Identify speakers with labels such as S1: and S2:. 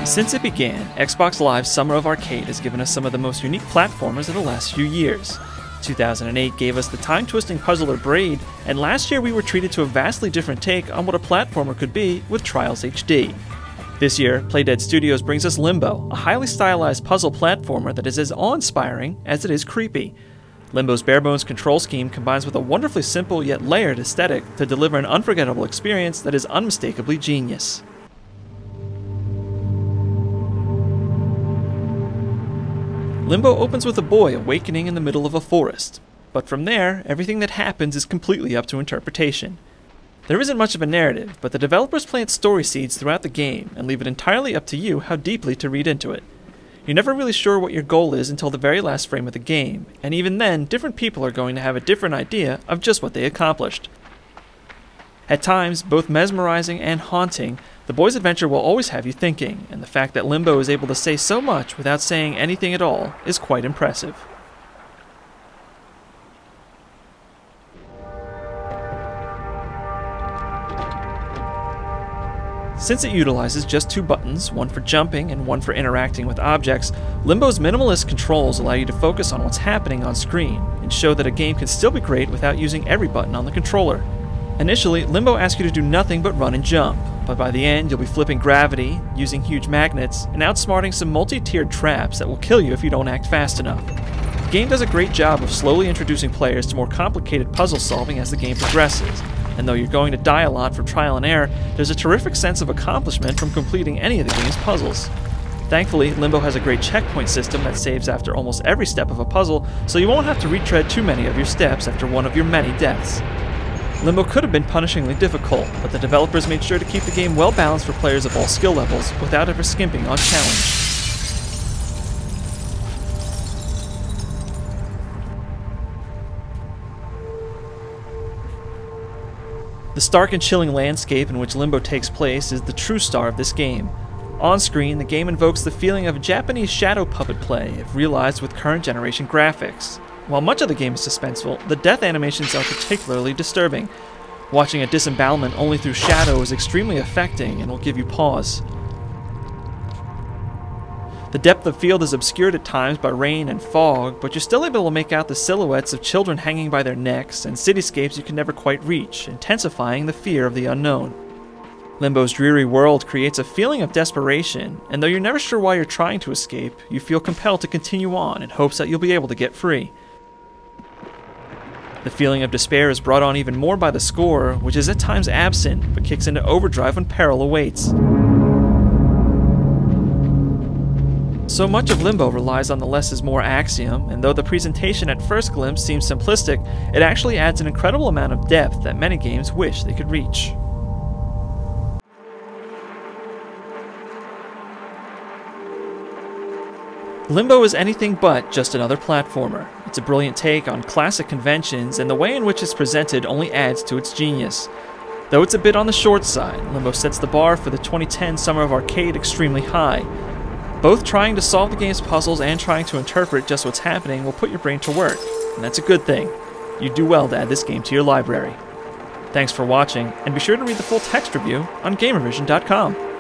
S1: Since it began, Xbox Live's Summer of Arcade has given us some of the most unique platformers of the last few years. 2008 gave us the time-twisting puzzler Braid, and last year we were treated to a vastly different take on what a platformer could be with Trials HD. This year, Playdead Studios brings us Limbo, a highly stylized puzzle platformer that is as awe-inspiring as it is creepy. Limbo's barebones control scheme combines with a wonderfully simple yet layered aesthetic to deliver an unforgettable experience that is unmistakably genius. Limbo opens with a boy awakening in the middle of a forest, but from there, everything that happens is completely up to interpretation. There isn't much of a narrative, but the developers plant story seeds throughout the game and leave it entirely up to you how deeply to read into it. You're never really sure what your goal is until the very last frame of the game, and even then, different people are going to have a different idea of just what they accomplished. At times, both mesmerizing and haunting, the boy's adventure will always have you thinking, and the fact that Limbo is able to say so much without saying anything at all is quite impressive. Since it utilizes just two buttons, one for jumping and one for interacting with objects, Limbo's minimalist controls allow you to focus on what's happening on screen and show that a game can still be great without using every button on the controller. Initially, Limbo asks you to do nothing but run and jump, but by the end you'll be flipping gravity, using huge magnets, and outsmarting some multi-tiered traps that will kill you if you don't act fast enough. The game does a great job of slowly introducing players to more complicated puzzle solving as the game progresses, and though you're going to die a lot from trial and error, there's a terrific sense of accomplishment from completing any of the game's puzzles. Thankfully, Limbo has a great checkpoint system that saves after almost every step of a puzzle, so you won't have to retread too many of your steps after one of your many deaths. Limbo could have been punishingly difficult, but the developers made sure to keep the game well balanced for players of all skill levels without ever skimping on challenge. The stark and chilling landscape in which Limbo takes place is the true star of this game. On screen, the game invokes the feeling of Japanese shadow puppet play if realized with current generation graphics. While much of the game is suspenseful, the death animations are particularly disturbing. Watching a disembowelment only through shadow is extremely affecting and will give you pause. The depth of field is obscured at times by rain and fog, but you're still able to make out the silhouettes of children hanging by their necks and cityscapes you can never quite reach, intensifying the fear of the unknown. Limbo's dreary world creates a feeling of desperation, and though you're never sure why you're trying to escape, you feel compelled to continue on in hopes that you'll be able to get free. The feeling of despair is brought on even more by the score, which is at times absent, but kicks into overdrive when peril awaits. So much of Limbo relies on the less is more axiom, and though the presentation at first glimpse seems simplistic, it actually adds an incredible amount of depth that many games wish they could reach. Limbo is anything but just another platformer. It's a brilliant take on classic conventions, and the way in which it's presented only adds to its genius. Though it's a bit on the short side, Limbo sets the bar for the 2010 Summer of Arcade extremely high. Both trying to solve the game's puzzles and trying to interpret just what's happening will put your brain to work, and that's a good thing. You do well to add this game to your library. Thanks for watching, and be sure to read the full text review on Gamervision.com.